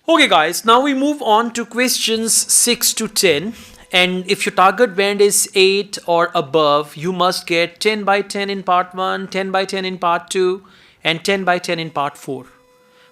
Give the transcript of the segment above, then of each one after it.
Okay guys, now we move on to questions 6 to 10, and if your target band is 8 or above, you must get 10 by 10 in part 1, 10 by 10 in part 2 and 10 by 10 in part 4.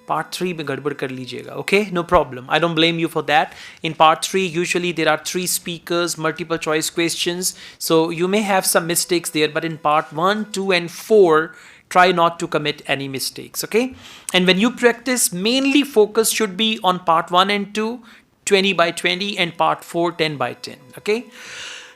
Part 3 mein gadbad kar lijiyega, okay? No problem. I don't blame you for that. In part 3, usually there are 3 speakers, multiple choice questions. So you may have some mistakes there, but in part 1, 2 and 4, try not to commit any mistakes, okay? And when you practice, mainly focus should be on part 1 and 2, 20 by 20, and part 4, 10 by 10, okay?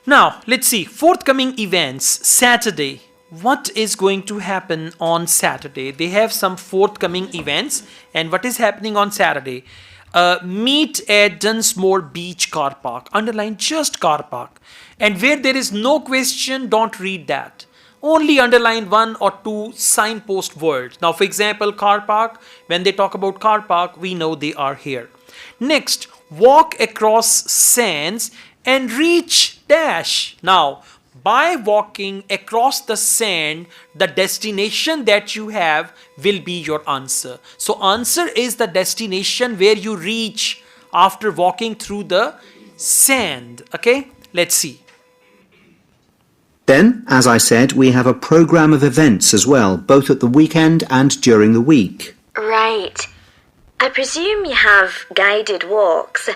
Now, let's see. Forthcoming events, Saturday. What is going to happen on Saturday? They have some forthcoming events, and what is happening on Saturday? Meet at Dunsmore Beach car park. Underline just car park. And where there is no question, don't read that. Only underline 1 or 2 signpost words. Now, for example, car park. When they talk about car park, we know they are here. Next, walk across sands and reach dash. Now, by walking across the sand, the destination that you have will be your answer. So answer is the destination where you reach after walking through the sand. Okay, let's see. Then, as I said, we have a program of events as well, both at the weekend and during the week. Right. I presume you have guided walks.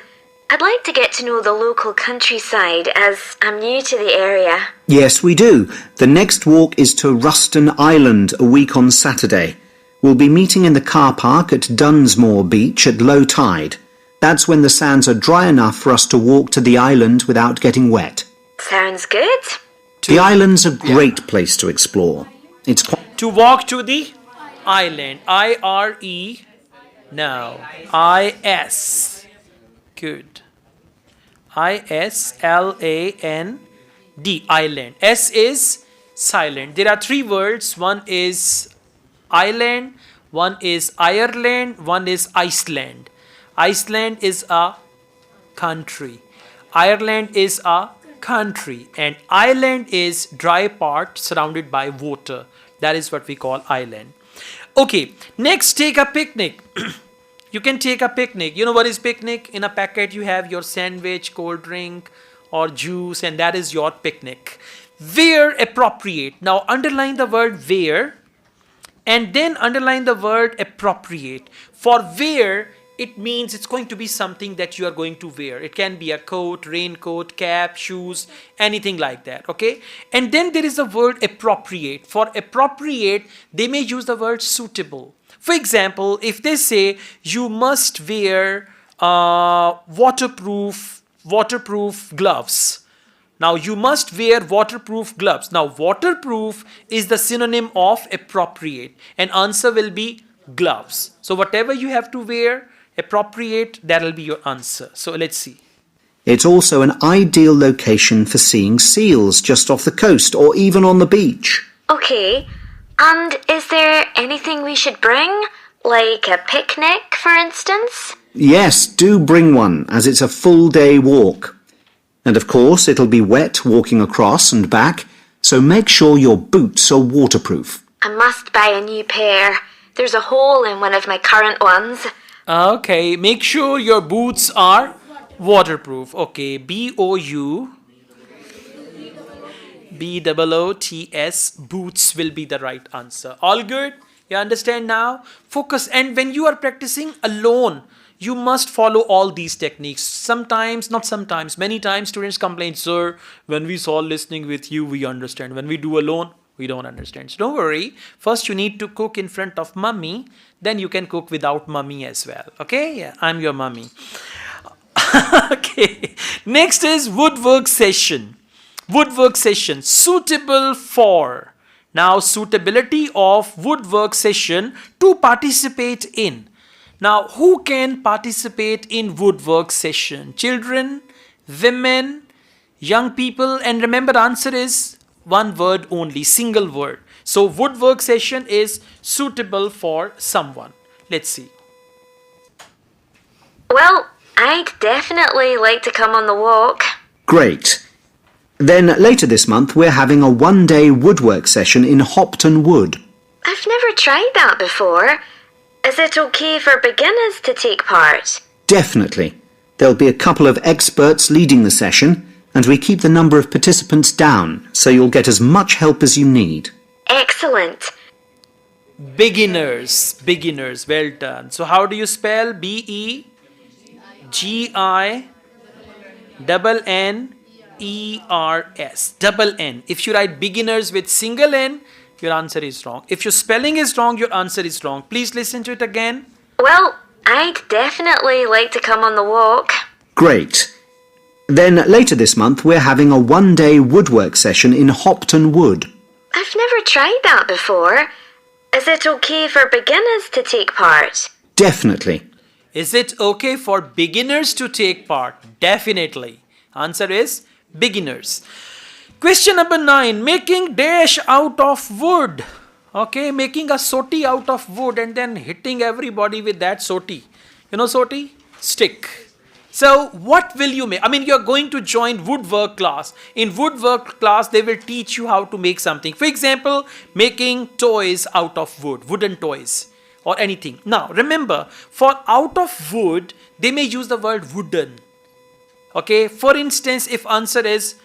I'd like to get to know the local countryside as I'm new to the area. Yes, we do. The next walk is to Ruston Island a week on Saturday. We'll be meeting in the car park at Dunsmore Beach at low tide. That's when the sands are dry enough for us to walk to the island without getting wet. Sounds good. The island's a great place to explore. It's to walk to the island. I-R-E. No. I-S. Good. I-S-L-A-N-D. Island. S is silent. There are 3 words. One is island. One is Ireland. One is Iceland. Iceland is a country. Ireland is a country. And island is dry part surrounded by water. That is what we call island. Okay. Next, take a picnic. You can take a picnic. You know what is picnic? In a packet you have your sandwich, cold drink or juice, and that is your picnic. Where appropriate. Now underline the word where and then underline the word appropriate. For where, it means it's going to be something that you are going to wear. It can be a coat, raincoat, cap, shoes, anything like that, okay? And then there is the word appropriate. For appropriate, they may use the word suitable. For example, if they say you must wear waterproof gloves. Now you must wear waterproof gloves. Now waterproof is the synonym of appropriate, and answer will be gloves. So whatever you have to wear, appropriate, that will be your answer. So let's see. It's also an ideal location for seeing seals just off the coast or even on the beach. Okay. And is there anything we should bring? Like a picnic, for instance? Yes, do bring one, as it's a full-day walk. And of course, it'll be wet walking across and back, so make sure your boots are waterproof. I must buy a new pair. There's a hole in one of my current ones. Okay, make sure your boots are waterproof. Okay, B-O-O-T-S, boots will be the right answer. All good? You understand now? Focus. And when you are practicing alone, you must follow all these techniques. Sometimes, not sometimes, many times students complain, sir, when we saw listening with you, we understand. When we do alone, we don't understand. So don't worry. First, you need to cook in front of mommy. Then you can cook without mommy as well. Okay? Yeah, I'm your mommy. Okay. Next is woodwork session. Woodwork session, suitable for. Now, suitability of woodwork session to participate in. Now, who can participate in woodwork session? Children, women, young people, and remember, answer is one word only, single word. So, woodwork session is suitable for someone. Let's see. Well, I'd definitely like to come on the walk. Great. Then later this month we're having a one-day woodwork session in Hopton Wood. I've never tried that before. Is it okay for beginners to take part? Definitely. There'll be a couple of experts leading the session, and we keep the number of participants down, so you'll get as much help as you need. Excellent. Beginners, beginners, well done. So how do you spell BEGINNERS? Double N. If you write beginners with single N, your answer is wrong. If your spelling is wrong, your answer is wrong. Please listen to it again. Well, I'd definitely like to come on the walk. Great. Then later this month we're having a one-day woodwork session in Hopton Wood. I've never tried that before. Is it okay for beginners to take part? Definitely. Is it okay for beginners to take part? Definitely. Answer is beginners. Question number 9. Making dash out of wood. Okay, making a soti out of wood and then hitting everybody with that soti. You know soti? Stick. So what will you make? I mean, you're going to join woodwork class. In woodwork class, they will teach you how to make something. For example, making toys out of wood, wooden toys or anything. Now, remember, for out of wood, they may use the word wooden. Okay, for instance, if answer is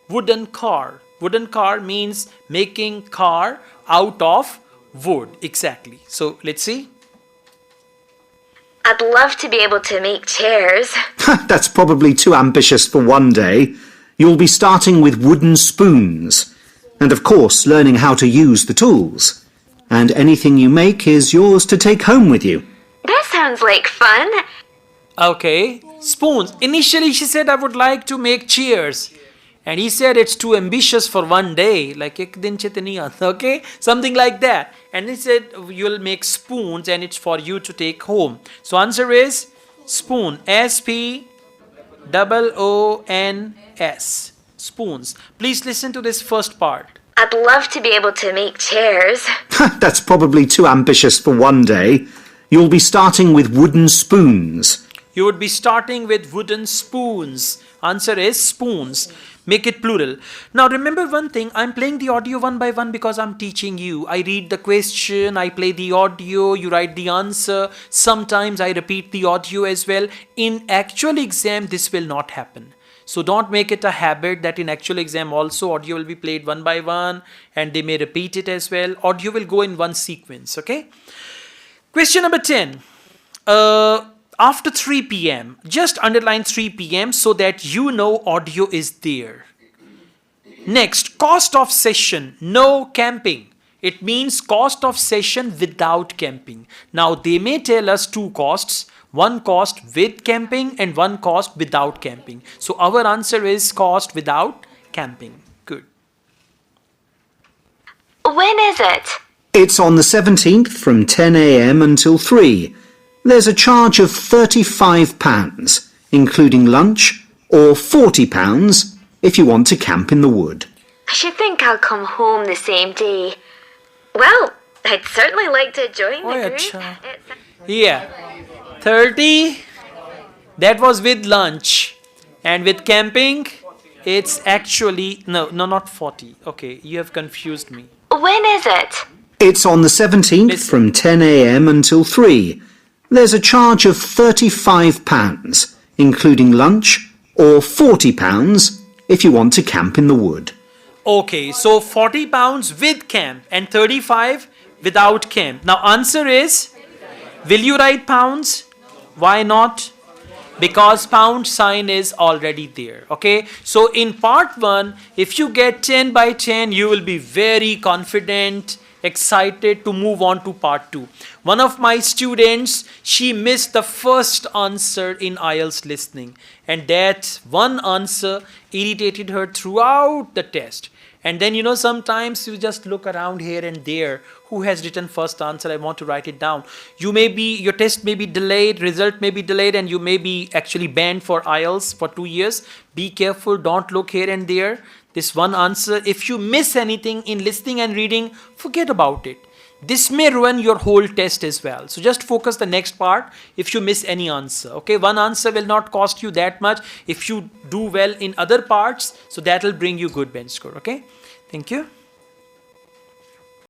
wooden car. Wooden car means making car out of wood. Exactly. So let's see. I'd love to be able to make chairs. That's probably too ambitious for one day. You'll be starting with wooden spoons. And of course, learning how to use the tools. And anything you make is yours to take home with you. That sounds like fun. Okay, spoons. Initially, she said, I would like to make chairs. And he said, it's too ambitious for one day. Like, ek din chete nahi aata, okay? Something like that. And he said, you'll make spoons and it's for you to take home. So answer is spoon. S-P-O-O-N-S. Spoons. Please listen to this first part. I'd love to be able to make chairs. That's probably too ambitious for one day. You'll be starting with wooden spoons. You would be starting with wooden spoons. Answer is spoons. Make it plural. Now remember one thing, I'm playing the audio one by one because I'm teaching you. I read the question, I play the audio, you write the answer. Sometimes I repeat the audio as well. In actual exam, this will not happen. So don't make it a habit that in actual exam also audio will be played one by one and they may repeat it as well. Audio will go in one sequence, okay? Question number 10. After 3 p.m. Just underline 3 p.m. so that you know audio is there. Next, cost of session, no camping. It means cost of session without camping. Now they may tell us two costs. One cost with camping and one cost without camping. So our answer is cost without camping. Good. When is it? It's on the 17th from 10 a.m. until 3. There's a charge of £35, including lunch, or £40 if you want to camp in the wood. I should think I'll come home the same day. Well, I'd certainly like to join the group. Yeah. 30, that was with lunch. And with camping, it's actually, no, not 40. Okay, you have confused me. When is it? It's on the 17th from 10 a.m. until 3. There's a charge of £35, including lunch, or £40 if you want to camp in the wood. Okay, so £40 with camp and 35 without camp. Now answer is, will you write pounds? Why not? Because pound sign is already there. Okay, so in part 1, if you get 10 by 10, you will be very confident, excited to move on to part 2. One of my students, she missed the first answer in IELTS listening, and that one answer irritated her throughout the test. And then, you know, sometimes you just look around here and there. Who has written first answer? I want to write it down. You may be, your test may be delayed, result may be delayed, and you may be actually banned for IELTS for 2 years. Be careful, don't look here and there. This one answer, if you miss anything in listening and reading, forget about it. This may ruin your whole test as well. So just focus the next part if you miss any answer. Okay, one answer will not cost you that much if you do well in other parts. So that will bring you good bench score. Okay, thank you.